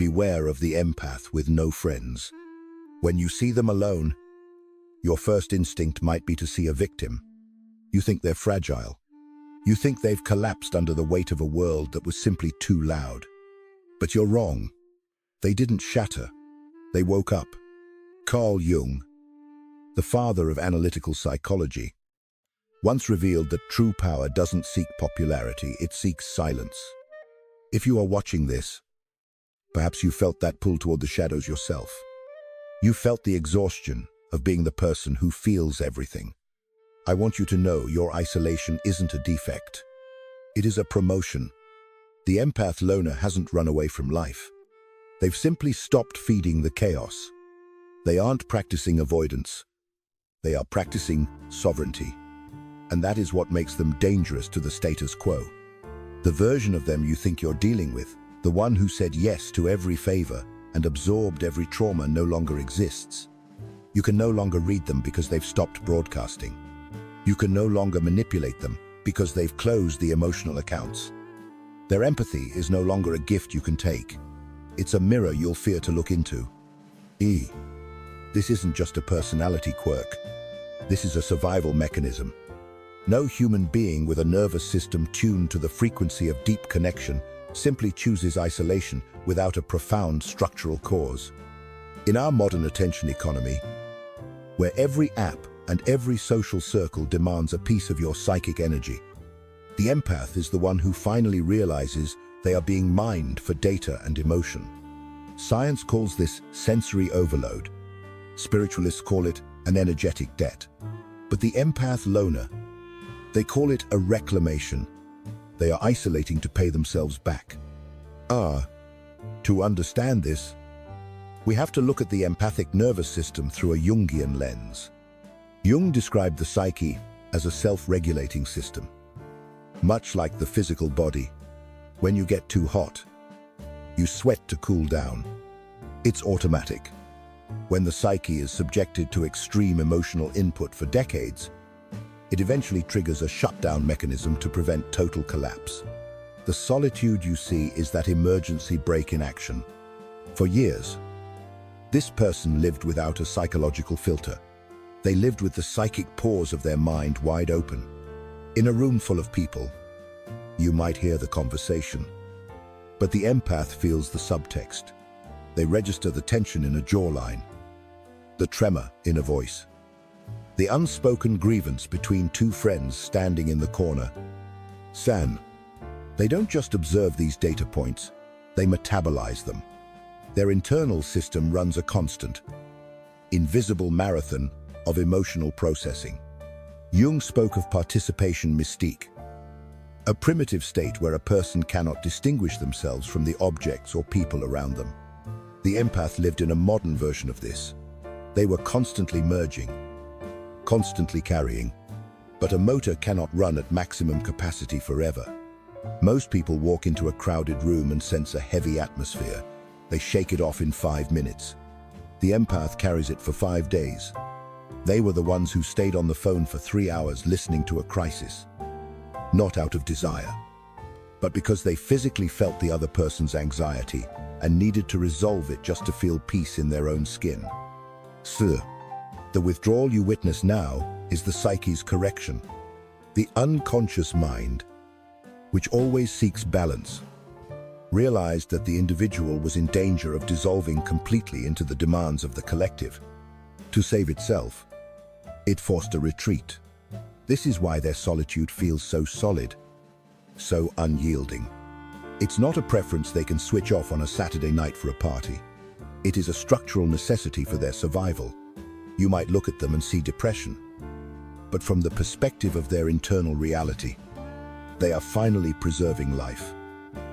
beware of the empath with no friends. When you see them alone, your first instinct might be to see a victim. You think they're fragile. You think they've collapsed under the weight of a world that was simply too loud. But you're wrong. They didn't shatter. They woke up. Carl Jung, the father of analytical psychology, once revealed that true power doesn't seek popularity, it seeks silence. If you are watching this, perhaps you felt that pull toward the shadows yourself. You felt the exhaustion of being the person who feels everything. I want you to know your isolation isn't a defect. It is a promotion. The empath loner hasn't run away from life. They've simply stopped feeding the chaos. They aren't practicing avoidance. They are practicing sovereignty. And that is what makes them dangerous to the status quo. The version of them you think you're dealing with, the one who said yes to every favor and absorbed every trauma, no longer exists. You can no longer read them because they've stopped broadcasting. You can no longer manipulate them because they've closed the emotional accounts. Their empathy is no longer a gift you can take. It's a mirror you'll fear to look into. This isn't just a personality quirk. This is a survival mechanism. No human being with a nervous system tuned to the frequency of deep connection simply chooses isolation without a profound structural cause. In our modern attention economy, where every app and every social circle demands a piece of your psychic energy, the empath is the one who finally realizes they are being mined for data and emotion. Science calls this sensory overload. Spiritualists call it an energetic debt. But the empath loner, they call it a reclamation. They are isolating to pay themselves back. To understand this, we have to look at the empathic nervous system through a Jungian lens. Jung described the psyche as a self-regulating system. Much like the physical body, when you get too hot, you sweat to cool down. It's automatic. When the psyche is subjected to extreme emotional input for decades, it eventually triggers a shutdown mechanism to prevent total collapse. The solitude you see is that emergency brake in action. For years, this person lived without a psychological filter. They lived with the psychic pores of their mind wide open. In a room full of people, you might hear the conversation, but the empath feels the subtext. They register the tension in a jawline, the tremor in a voice, the unspoken grievance between two friends standing in the corner. They don't just observe these data points, they metabolize them. Their internal system runs a constant, invisible marathon of emotional processing. Jung spoke of participation mystique, a primitive state where a person cannot distinguish themselves from the objects or people around them. The empath lived in a modern version of this. They were constantly merging, constantly carrying, but a motor cannot run at maximum capacity forever. Most people walk into a crowded room and sense a heavy atmosphere. They shake it off in 5 minutes. The empath carries it for 5 days. They were the ones who stayed on the phone for 3 hours listening to a crisis. Not out of desire, but because they physically felt the other person's anxiety and needed to resolve it just to feel peace in their own skin. The withdrawal you witness now is the psyche's correction. The unconscious mind, which always seeks balance, realized that the individual was in danger of dissolving completely into the demands of the collective. To save itself, it forced a retreat. This is why their solitude feels so solid, so unyielding. It's not a preference they can switch off on a Saturday night for a party. It is a structural necessity for their survival. You might look at them and see depression, but from the perspective of their internal reality, they are finally preserving life.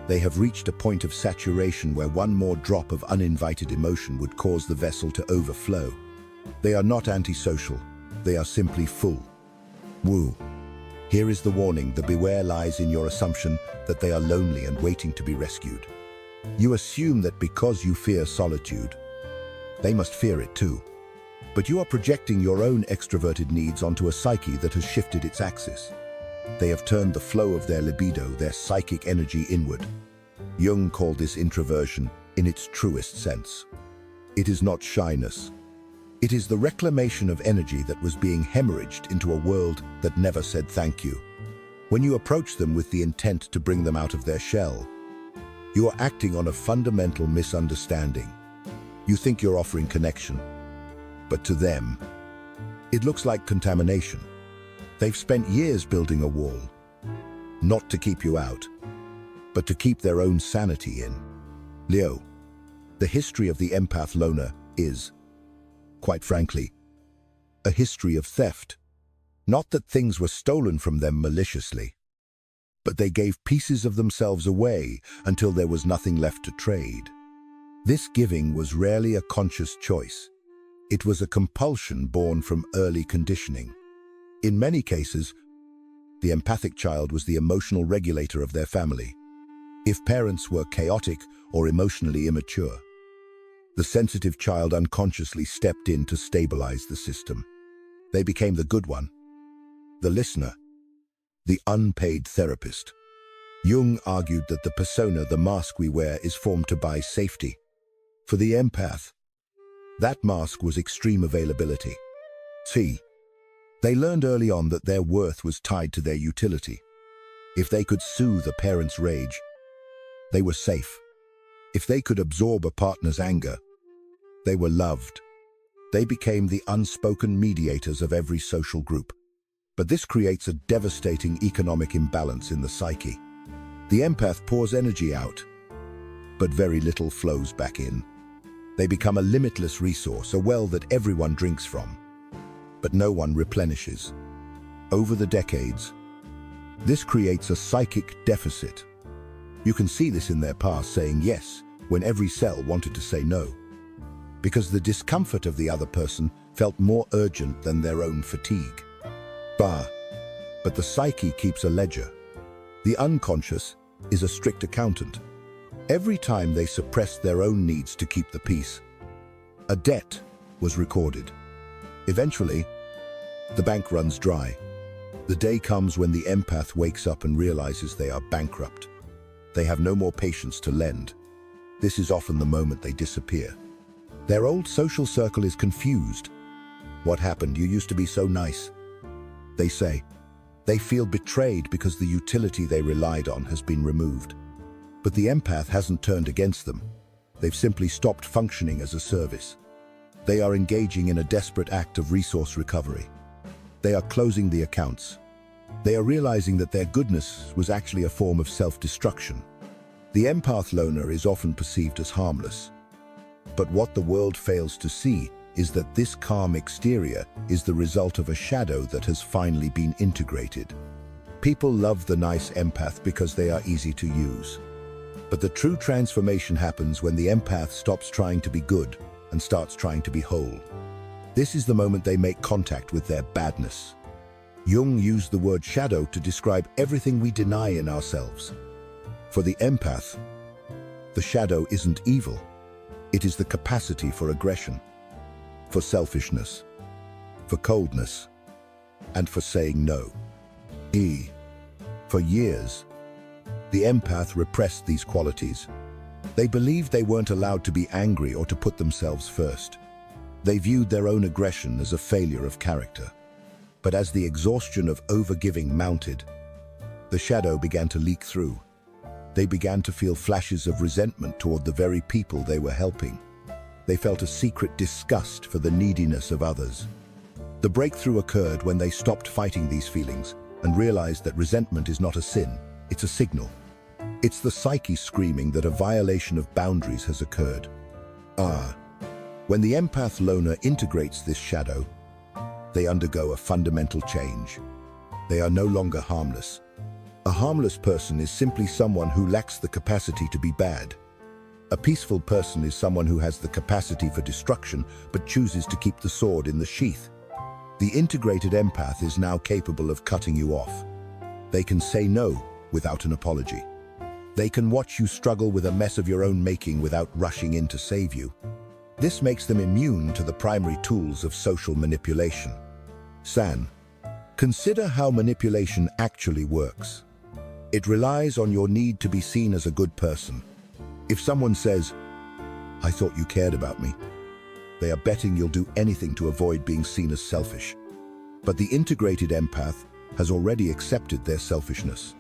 They have reached a point of saturation where one more drop of uninvited emotion would cause the vessel to overflow. They are not antisocial, they are simply full. Here is the warning. The beware lies in your assumption that they are lonely and waiting to be rescued. You assume that because you fear solitude, they must fear it too. But you are projecting your own extroverted needs onto a psyche that has shifted its axis. They have turned the flow of their libido, their psychic energy inward. Jung called this introversion, in its truest sense. It is not shyness. It is the reclamation of energy that was being hemorrhaged into a world that never said thank you. When you approach them with the intent to bring them out of their shell, you are acting on a fundamental misunderstanding. You think you're offering connection, but to them, it looks like contamination. They've spent years building a wall, not to keep you out, but to keep their own sanity in. Leo, the history of the empath loner is, quite frankly, a history of theft. Not that things were stolen from them maliciously, but they gave pieces of themselves away until there was nothing left to trade. This giving was rarely a conscious choice. It was a compulsion born from early conditioning. In many cases, the empathic child was the emotional regulator of their family. If parents were chaotic or emotionally immature, the sensitive child unconsciously stepped in to stabilize the system. They became the good one, the listener, the unpaid therapist. Jung argued that the persona, the mask we wear, is formed to buy safety. For the empath, that mask was extreme availability. See, they learned early on that their worth was tied to their utility. If they could soothe a parent's rage, they were safe. If they could absorb a partner's anger, they were loved. They became the unspoken mediators of every social group. But this creates a devastating economic imbalance in the psyche. The empath pours energy out, but very little flows back in. They become a limitless resource, a well that everyone drinks from, but no one replenishes. Over the decades, this creates a psychic deficit. You can see this in their past saying yes when every cell wanted to say no, because the discomfort of the other person felt more urgent than their own fatigue. But the psyche keeps a ledger. The unconscious is a strict accountant. Every time they suppressed their own needs to keep the peace, a debt was recorded. Eventually, the bank runs dry. The day comes when the empath wakes up and realizes they are bankrupt. They have no more patience to lend. This is often the moment they disappear. Their old social circle is confused. What happened? You used to be so nice. They say. They feel betrayed because the utility they relied on has been removed. But the empath hasn't turned against them. They've simply stopped functioning as a service. They are engaging in a desperate act of resource recovery. They are closing the accounts. They are realizing that their goodness was actually a form of self-destruction. The empath loner is often perceived as harmless. But what the world fails to see is that this calm exterior is the result of a shadow that has finally been integrated. People love the nice empath because they are easy to use. But the true transformation happens when the empath stops trying to be good and starts trying to be whole. This is the moment they make contact with their badness. Jung used the word shadow to describe everything we deny in ourselves. For the empath, the shadow isn't evil. It is the capacity for aggression, for selfishness, for coldness, and for saying no. For years, the empath repressed these qualities. They believed they weren't allowed to be angry or to put themselves first. They viewed their own aggression as a failure of character. But as the exhaustion of overgiving mounted, the shadow began to leak through. They began to feel flashes of resentment toward the very people they were helping. They felt a secret disgust for the neediness of others. The breakthrough occurred when they stopped fighting these feelings and realized that resentment is not a sin, it's a signal. It's the psyche screaming that a violation of boundaries has occurred. When the empath loner integrates this shadow, they undergo a fundamental change. They are no longer harmless. A harmless person is simply someone who lacks the capacity to be bad. A peaceful person is someone who has the capacity for destruction but chooses to keep the sword in the sheath. The integrated empath is now capable of cutting you off. They can say no without an apology. They can watch you struggle with a mess of your own making without rushing in to save you. This makes them immune to the primary tools of social manipulation. Consider how manipulation actually works. It relies on your need to be seen as a good person. If someone says, I thought you cared about me. They are betting you'll do anything to avoid being seen as selfish. But the integrated empath has already accepted their selfishness.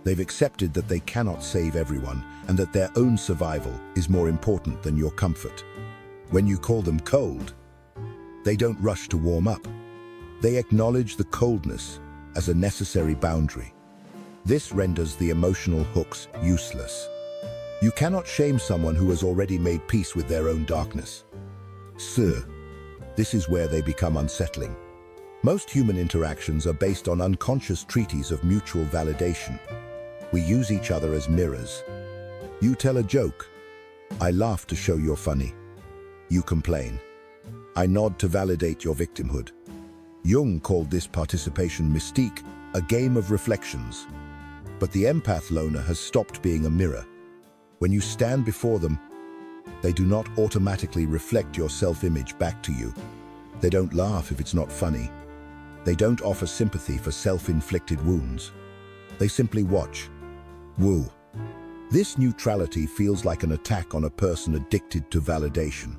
They've accepted that they cannot save everyone and that their own survival is more important than your comfort. When you call them cold, they don't rush to warm up. They acknowledge the coldness as a necessary boundary. This renders the emotional hooks useless. You cannot shame someone who has already made peace with their own darkness. Sir, this is where they become unsettling. Most human interactions are based on unconscious treaties of mutual validation. We use each other as mirrors. You tell a joke. I laugh to show you're funny. You complain. I nod to validate your victimhood. Jung called this participation mystique, a game of reflections. But the empath loner has stopped being a mirror. When you stand before them, they do not automatically reflect your self-image back to you. They don't laugh if it's not funny. They don't offer sympathy for self-inflicted wounds. They simply watch. Woo. This neutrality feels like an attack on a person addicted to validation.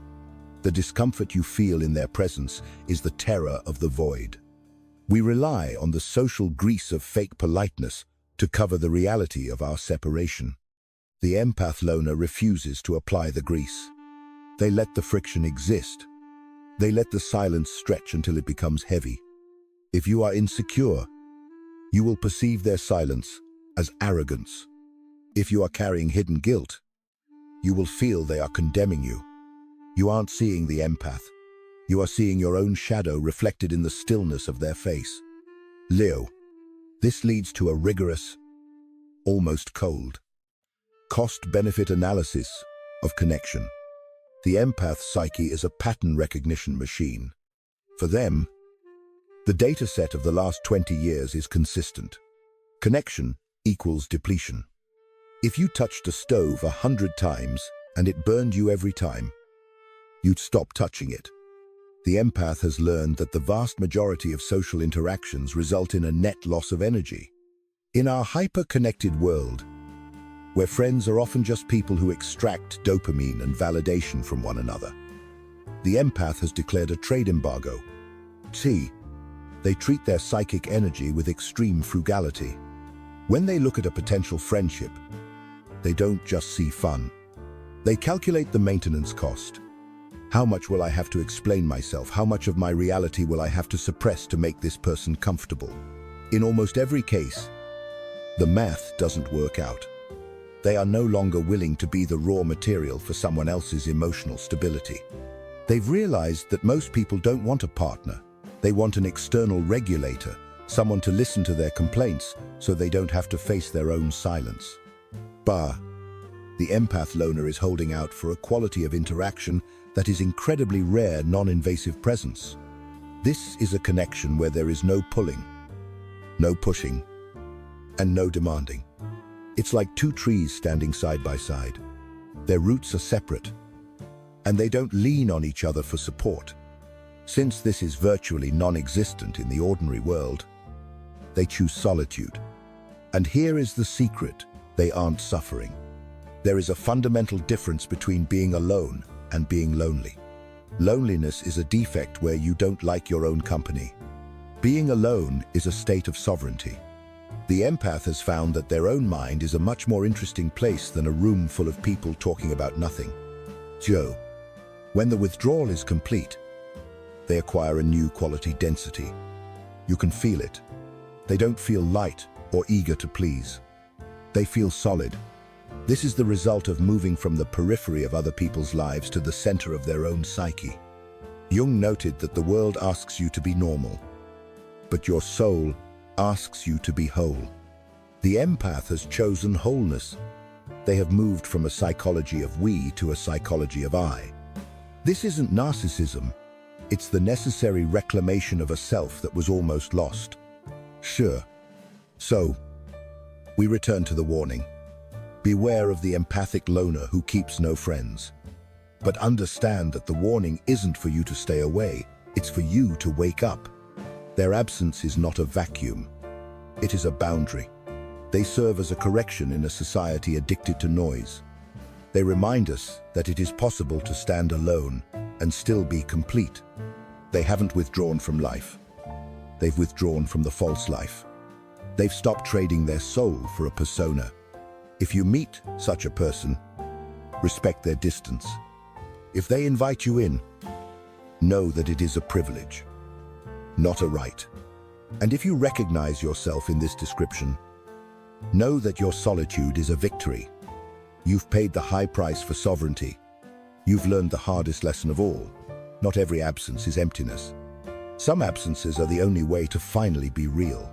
The discomfort you feel in their presence is the terror of the void. We rely on the social grease of fake politeness to cover the reality of our separation. The empath loner refuses to apply the grease. They let the friction exist. They let the silence stretch until it becomes heavy. If you are insecure, you will perceive their silence as arrogance. If you are carrying hidden guilt, you will feel they are condemning you. You aren't seeing the empath. You are seeing your own shadow reflected in the stillness of their face. Leo, this leads to a rigorous, almost cold, cost-benefit analysis of connection. The empath psyche is a pattern recognition machine. For them, the data set of the last 20 years is consistent. Connection equals depletion. If you touched a stove 100 times and it burned you every time, you'd stop touching it. The empath has learned that the vast majority of social interactions result in a net loss of energy. In our hyper-connected world, where friends are often just people who extract dopamine and validation from one another, the empath has declared a trade embargo. They treat their psychic energy with extreme frugality. When they look at a potential friendship, they don't just see fun. They calculate the maintenance cost. How much will I have to explain myself? How much of my reality will I have to suppress to make this person comfortable? In almost every case, the math doesn't work out. They are no longer willing to be the raw material for someone else's emotional stability. They've realized that most people don't want a partner. They want an external regulator, someone to listen to their complaints so they don't have to face their own silence. The empath loner is holding out for a quality of interaction that is incredibly rare, non-invasive presence. This is a connection where there is no pulling, no pushing, and no demanding. It's like two trees standing side by side. Their roots are separate, and they don't lean on each other for support. Since this is virtually non-existent in the ordinary world, they choose solitude. And here is the secret: they aren't suffering. There is a fundamental difference between being alone and being lonely. Loneliness is a defect where you don't like your own company. Being alone is a state of sovereignty. The empath has found that their own mind is a much more interesting place than a room full of people talking about nothing. Joe, when the withdrawal is complete, they acquire a new quality density. You can feel it. They don't feel light or eager to please. They feel solid. This is the result of moving from the periphery of other people's lives to the center of their own psyche. Jung noted that the world asks you to be normal, but your soul asks you to be whole. The empath has chosen wholeness. They have moved from a psychology of we to a psychology of I. This isn't narcissism. It's the necessary reclamation of a self that was almost lost. Sure. So, we return to the warning. Beware of the empathic loner who keeps no friends. But understand that the warning isn't for you to stay away, it's for you to wake up. Their absence is not a vacuum. It is a boundary. They serve as a correction in a society addicted to noise. They remind us that it is possible to stand alone and still be complete. They haven't withdrawn from life. They've withdrawn from the false life. They've stopped trading their soul for a persona. If you meet such a person, respect their distance. If they invite you in, know that it is a privilege, not a right. And if you recognize yourself in this description, know that your solitude is a victory. You've paid the high price for sovereignty. You've learned the hardest lesson of all. Not every absence is emptiness. Some absences are the only way to finally be real.